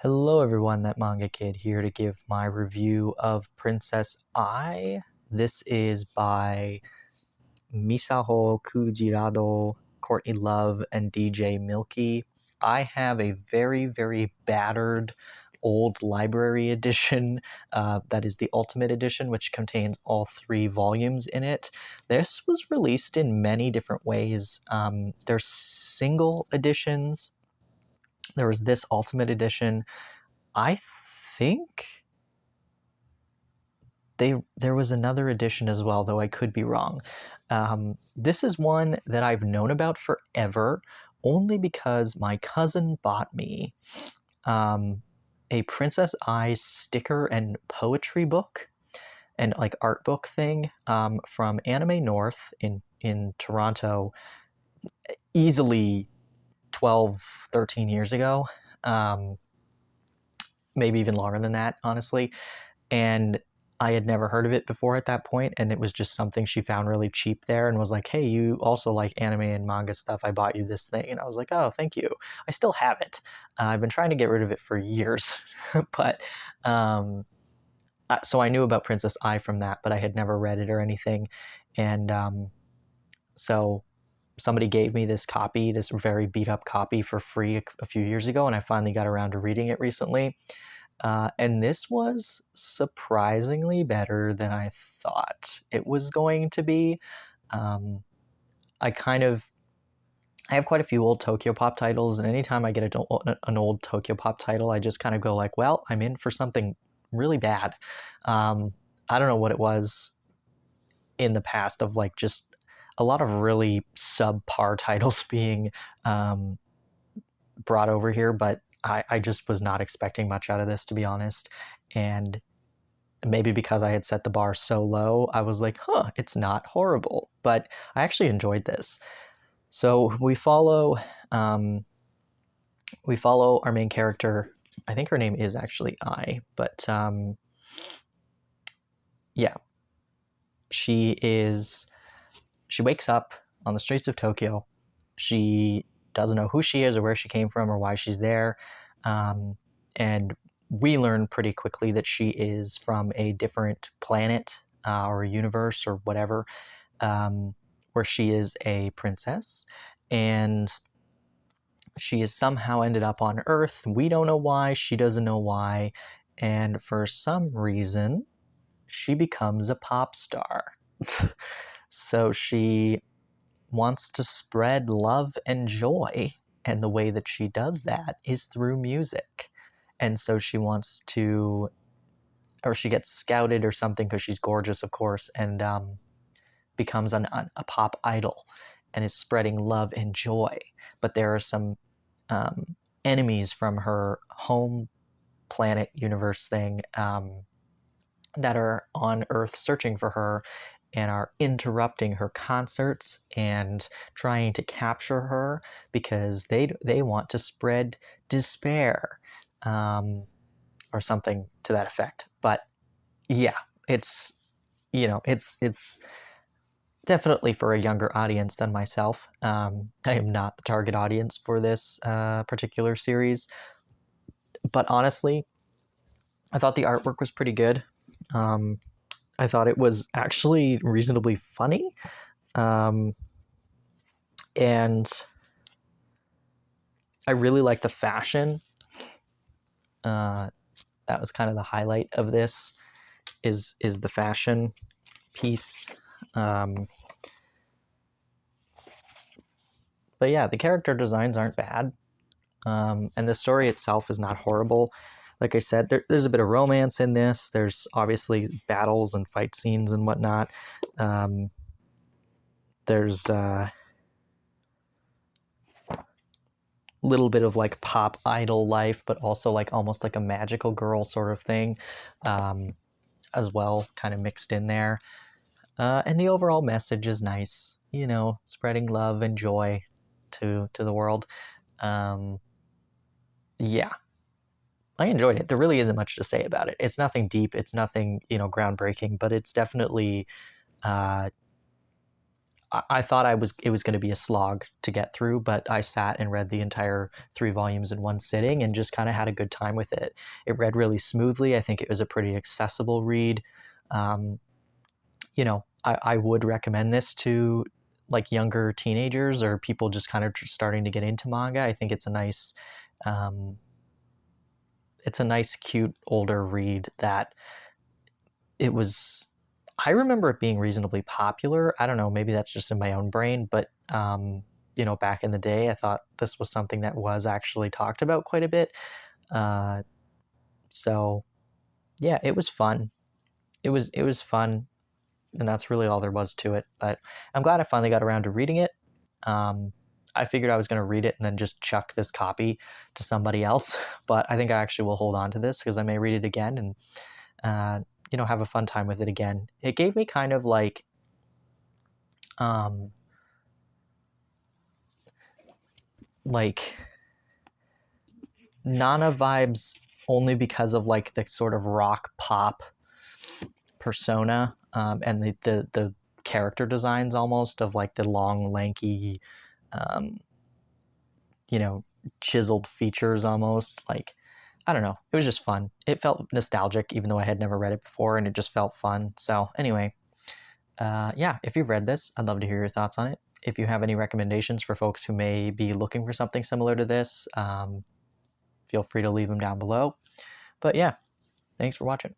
Hello everyone, that Manga Kid here to give my review of Princess Ai. This is by Misaho Kujirado, Courtney Love, and DJ Milky. I have a very battered old library edition that is the Ultimate Edition, which contains all 3 volumes in it. This was released in many different ways. There's single editions. There was this Ultimate Edition. I think there was another edition as well, though I could be wrong. This is one that I've known about forever, only because my cousin bought me a Princess Ai sticker and poetry book and like art book thing from Anime North in Toronto, easily 12, 13 years ago. Maybe even longer than that, honestly. And I had never heard of it before at that point, and it was just something she found really cheap there and was like, hey, you also like anime and manga stuff, I bought you this thing. And I was like, oh, thank you. I still have it. I've been trying to get rid of it for years. But so I knew about Princess Ai from that, but I had never read it or anything. And so somebody gave me this copy, this very beat up copy for free a few years ago, and I finally got around to reading it recently. And this was surprisingly better than I thought it was going to be. I have quite a few old Tokyo Pop titles, and anytime I get an old Tokyo Pop title, I just kind of go like, well, I'm in for something really bad. I don't know what it was in the past of like just a lot of really subpar titles being brought over here, but I just was not expecting much out of this, to be honest. And maybe because I had set the bar so low, I was like, it's not horrible. But I actually enjoyed this. So we follow our main character. I think her name is actually Ai, but yeah, she wakes up on the streets of Tokyo. She doesn't know who she is or where she came from or why she's there. And we learn pretty quickly that she is from a different planet or a universe or whatever, where she is a princess. And she has somehow ended up on Earth. We don't know why. She doesn't know why. And for some reason, she becomes a pop star. So she wants to spread love and joy, and the way that she does that is through music. And so she wants to, or she gets scouted or something because she's gorgeous, of course, and becomes a pop idol and is spreading love and joy. But there are some enemies from her home planet universe thing that are on Earth searching for her and are interrupting her concerts and trying to capture her because they want to spread despair, or something to that effect. But yeah, it's it's definitely for a younger audience than myself. I am not the target audience for this particular series, but honestly, I thought the artwork was pretty good. I thought it was actually reasonably funny. And I really like the fashion. That was kind of the highlight of this is the fashion piece. But yeah, the character designs aren't bad. And the story itself is not horrible. Like I said, there's a bit of romance in this. There's obviously battles and fight scenes and whatnot. There's a little bit of like pop idol life, but also like almost like a magical girl sort of thing as well, kind of mixed in there. And the overall message is nice, spreading love and joy to the world. Yeah, I enjoyed it. There really isn't much to say about it. It's nothing deep. It's nothing, groundbreaking, but it's definitely I thought it was going to be a slog to get through, but I sat and read the entire 3 volumes in one sitting and just kind of had a good time with it. It read really smoothly. I think it was a pretty accessible read. Um, I would recommend this to like younger teenagers or people just kind of starting to get into manga. I think um, it's a nice, cute older read that it was. I remember it being reasonably popular. I don't know, maybe that's just in my own brain, but back in the day, I thought this was something that was actually talked about quite a bit. Uh, so yeah, it was fun. It was fun, and that's really all there was to it. But I'm glad I finally got around to reading it. Um, I figured I was going to read it and then just chuck this copy to somebody else, but I think I actually will hold on to this because I may read it again and have a fun time with it again. It gave me kind of um, like Nana vibes only because of like the sort of rock pop persona and the character designs almost of like the long lanky um, you know chiseled features almost like I don't know, it was just fun. It felt nostalgic even though I had never read it before, and it just felt fun. So anyway, yeah, if you've read this, I'd love to hear your thoughts on it. If you have any recommendations for folks who may be looking for something similar to this, feel free to leave them down below. But yeah, thanks for watching.